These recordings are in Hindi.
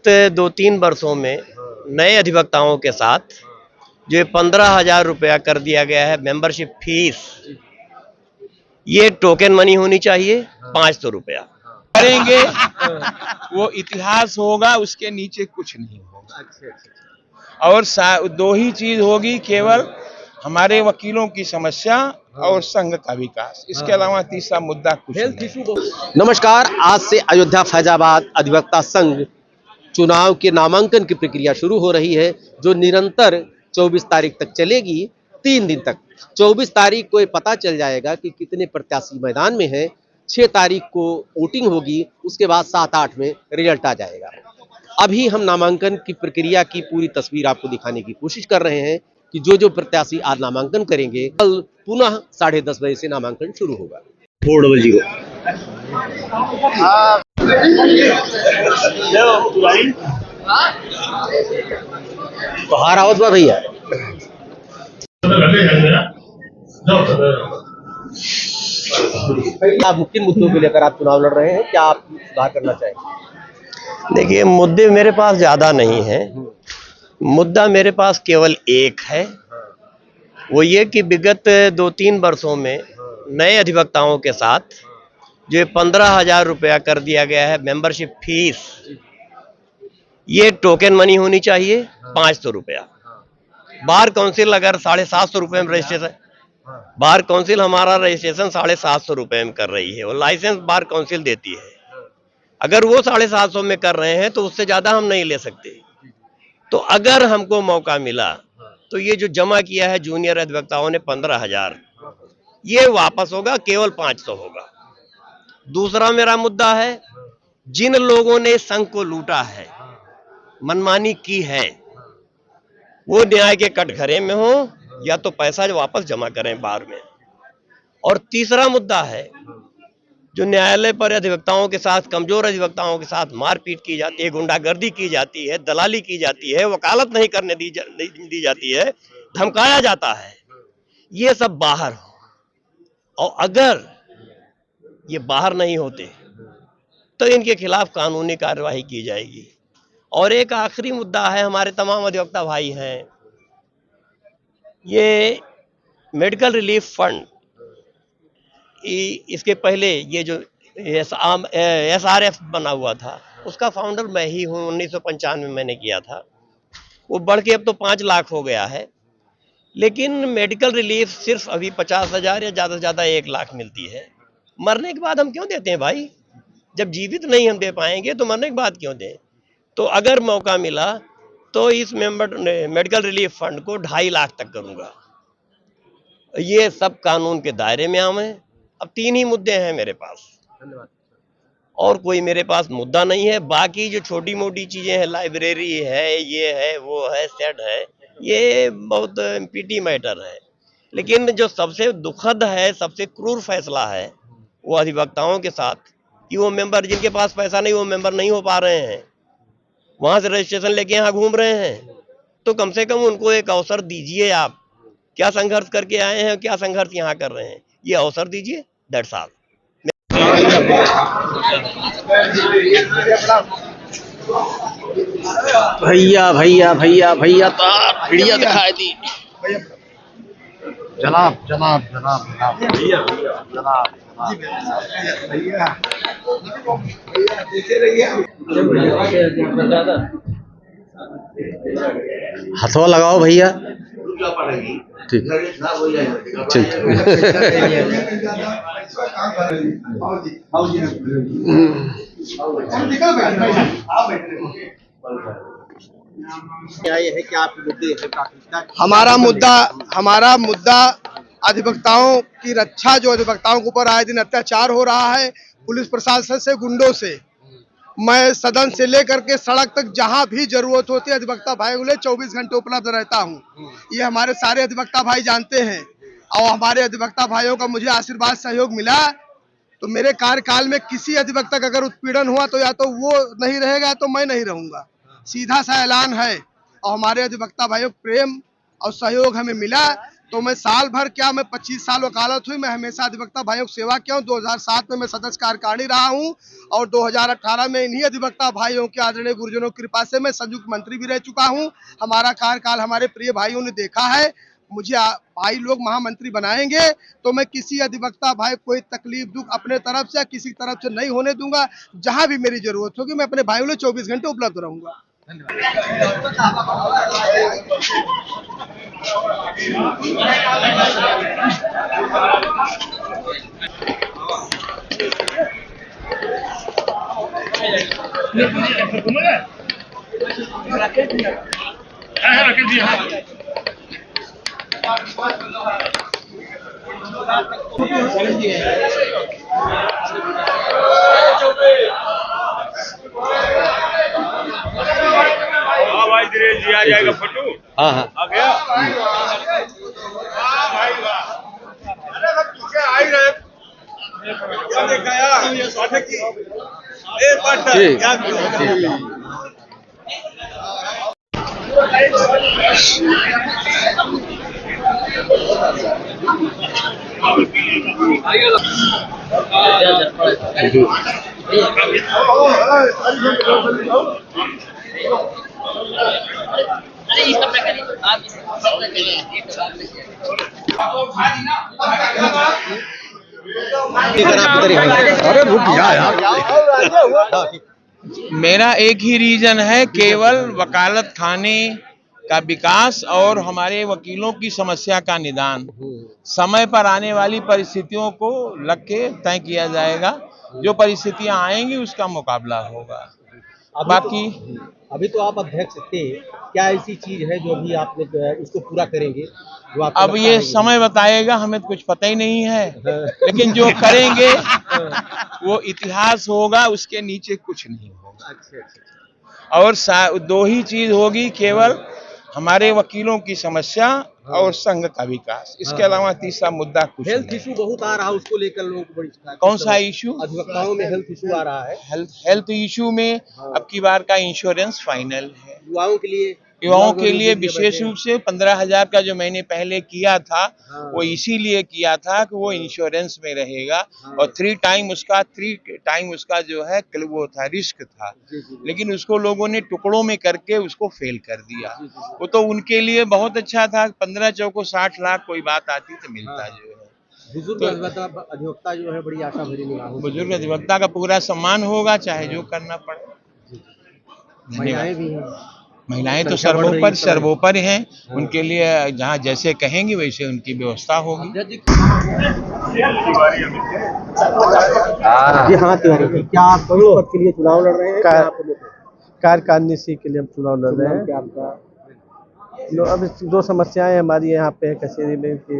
विगत 2-3 वर्षों में नए अधिवक्ताओं के साथ जो 15,000 रुपया कर दिया गया है मेंबरशिप फीस, ये टोकन मनी होनी चाहिए 500 रुपया करेंगे। वो इतिहास होगा, उसके नीचे कुछ नहीं होगा। और दो ही चीज होगी केवल, हमारे वकीलों की समस्या और संघ का विकास। इसके अलावा तीसरा मुद्दा कुछ नहीं। नमस्कार। आज से अयोध्या फैजाबाद अधिवक्ता संघ चुनाव के नामांकन की प्रक्रिया शुरू हो रही है, जो निरंतर 24 तारीख तक चलेगी, 3 दिन तक। 24 तारीख को ये पता चल जाएगा कि कितने प्रत्याशी मैदान में हैं। 6 तारीख को वोटिंग होगी, उसके बाद 7-8 में रिजल्ट आ जाएगा। अभी हम नामांकन की प्रक्रिया की पूरी तस्वीर आपको दिखाने की कोशिश कर रहे हैं कि जो प्रत्याशी आज नामांकन करेंगे, कल पुनः 10:30 बजे से नामांकन शुरू होगा। 400 तो हार आवत बा भैया। आप मुख्य मुद्दों को लेकर आप चुनाव लड़ रहे हैं, क्या आप सुधार करना चाहेंगे? देखिए, मुद्दे मेरे पास ज़्यादा नहीं है। मुद्दा मेरे पास केवल एक है, वो ये कि विगत 2-3 वर्षों में नए अधिवक्ताओं के साथ जो 15,000 रुपया कर दिया गया है मेंबरशिप फीस, ये टोकन मनी होनी चाहिए 500 रुपया। बार काउंसिल अगर 750 रुपये में रजिस्ट्रेशन, बार काउंसिल हमारा रजिस्ट्रेशन 750 रुपये में कर रही है और लाइसेंस बार काउंसिल देती है। अगर वो 750 में कर रहे हैं तो उससे ज़्यादा हम नहीं ले सकते। तो अगर हमको मौका मिला तो ये जो जमा किया है जूनियर अधिवक्ताओं ने 15,000, ये वापस होगा, केवल 500 होगा। दूसरा मेरा मुद्दा है, जिन लोगों ने संघ को लूटा है, मनमानी की है, वो न्याय के कटघरे में हो या तो पैसा वापस जमा करें बार में। और तीसरा मुद्दा है, जो न्यायालय पर अधिवक्ताओं के साथ, कमजोर अधिवक्ताओं के साथ मारपीट की जाती है, गुंडागर्दी की जाती है, दलाली की जाती है, वकालत नहीं करने दी जाती है, धमकाया जाता है, ये सब बाहर हो। और अगर ये बाहर नहीं होते तो इनके खिलाफ कानूनी कार्यवाही की जाएगी। और एक आखिरी मुद्दा है, हमारे तमाम अधिवक्ता भाई हैं, ये मेडिकल रिलीफ फंड, इसके पहले ये जो SRF बना हुआ था, उसका फाउंडर मैं ही हूँ। 1995 में मैंने किया था। वो बढ़ के अब तो 5 लाख हो गया है, लेकिन मेडिकल रिलीफ सिर्फ अभी 50,000 या ज़्यादा से ज़्यादा 1 लाख मिलती है। मरने के बाद हम क्यों देते हैं भाई? जब जीवित नहीं हम दे पाएंगे तो मरने के बाद क्यों दें? तो अगर मौका मिला तो इस मेडिकल रिलीफ फंड को 2.5 लाख तक करूँगा। ये सब कानून के दायरे में आवे। अब 3 ही मुद्दे हैं मेरे पास, और कोई मेरे पास मुद्दा नहीं है। बाकी जो छोटी मोटी चीजें हैं, लाइब्रेरी है, ये है, वो है, सेट है, ये बहुत पीटी मैटर है। लेकिन जो सबसे दुखद है, सबसे क्रूर फैसला है, वो अधिवक्ताओं के साथ कि वो मेंबर, जिनके पास पैसा नहीं, वो मेंबर नहीं हो पा रहे हैं, वहां से रजिस्ट्रेशन लेके यहाँ घूम रहे हैं। तो कम से कम उनको एक अवसर दीजिए। आप क्या संघर्ष करके आए हैं, क्या संघर्ष यहाँ कर रहे हैं, ये अवसर दीजिए। That's all. भैया भैया भैया भैया तो वीडियो दिखाई दी। जनाब जनाब जनाब जनाब भैया जनाब भैया हथवा लगाओ भैया। ठीक ठीक। क्या ये है कि आप हमारा मुद्दा अधिवक्ताओं की रक्षा, जो अधिवक्ताओं के ऊपर आए दिन अत्याचार हो रहा है पुलिस प्रशासन से, गुंडों से। मैं सदन से लेकर के सड़क तक जहां भी जरूरत होती है अधिवक्ता भाइयों के लिए 24 घंटे उपलब्ध रहता हूं। ये हमारे सारे अधिवक्ता भाई जानते हैं, और हमारे अधिवक्ता भाइयों का मुझे आशीर्वाद सहयोग मिला तो मेरे कार्यकाल में किसी अधिवक्ता का अगर उत्पीड़न हुआ तो या तो वो नहीं रहेगा, तो मैं नहीं रहूंगा। सीधा सा ऐलान है। और हमारे अधिवक्ता भाइयों प्रेम और सहयोग हमें मिला, तो मैं साल भर क्या, मैं 25 साल वकालत हुई, मैं हमेशा अधिवक्ता भाइयों की सेवा किया हूँ। 2007 में मैं सदस्य कार्यकारिणी रहा हूँ और 2018 में इन्हीं अधिवक्ता भाइयों के आदरणीय गुरुजनों की कृपा से मैं संयुक्त मंत्री भी रह चुका हूँ। हमारा कार्यकाल हमारे प्रिय भाइयों ने देखा है। मुझे भाई लोग महामंत्री बनाएंगे तो मैं किसी अधिवक्ता भाई कोई तकलीफ दुख अपने तरफ से या किसी तरफ से नहीं होने दूंगा। जहां भी मेरी जरूरत होगी मैं अपने भाइयों के लिए 24 घंटे उपलब्ध रहूंगा। भाई दिनेश जी आ जाएगा फोटो। हाँ हाँ आ गया। वाह भाई वाह। अरे सब पीछे आ ही रहे। क्या देखा यार? पाठक की। ए पाठक ठीक। क्या अरे रुक जा यार। मेरा एक ही रीजन है, केवल वकालत खाने का विकास और हमारे वकीलों की समस्या का निदान। समय पर आने वाली परिस्थितियों को लग के तय किया जाएगा। जो परिस्थितियां आएंगी उसका मुकाबला होगा। बाकी अभी तो आप अध्यक्ष थे, क्या ऐसी चीज है जो अभी आपने जो है उसको पूरा करेंगे जो आपको अब लगता ये है समय बताएगा, हमें तो कुछ पता ही नहीं है। लेकिन जो करेंगे वो इतिहास होगा, उसके नीचे कुछ नहीं होगा। और दो ही चीज होगी, केवल हमारे वकीलों की समस्या और संघ का विकास। इसके अलावा तीसरा मुद्दा कुछ हेल्थ नहीं। इशू बहुत आ रहा है, उसको लेकर लोगों को बड़ी शिकायत। कौन सा इशू? अधिवक्ताओं में हेल्थ इशू आ रहा है। हेल्थ इशू में अब की बार का इंश्योरेंस फाइनल है। युवाओं के लिए विशेष रूप से 15,000 का जो मैंने पहले किया था, वो इसीलिए किया था कि वो इंश्योरेंस में रहेगा। और 3 टाइम उसका जो है वो था, रिस्क था। लेकिन उसको लोगों ने टुकड़ों में करके उसको फेल कर दिया। वो तो उनके लिए बहुत अच्छा था। 15 चौको 60 लाख कोई बात आती तो मिलता जो है। बुजुर्ग अधिवक्ता जो है बड़ी आशा भरी निगाहों से। बुजुर्ग अधिवक्ता का पूरा सम्मान होगा, चाहे जो करना पड़े। महिलाएं भी हैं। महिलाएं तो संख्या बढ़ रही है, सर्वोपरि हैं। उनके लिए जहाँ जैसे कहेंगे वैसे उनकी व्यवस्था होगी। जी हाँ तिवारी जी, क्या आप किस पद के लिए चुनाव लड़ रहे हैं? कार्यकारिणी के लिए हम चुनाव लड़ रहे हैं। अब 2 समस्याएं हमारी यहाँ पे है कचहरी में कि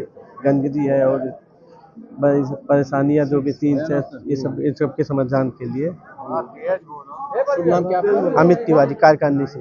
गंदगी है और बड़ी परेशानियां जो भी 3 से ये सब के समाधान के लिए। शुभ नाम क्या आपका? अमित तिवारी, कार्यकारिणी से।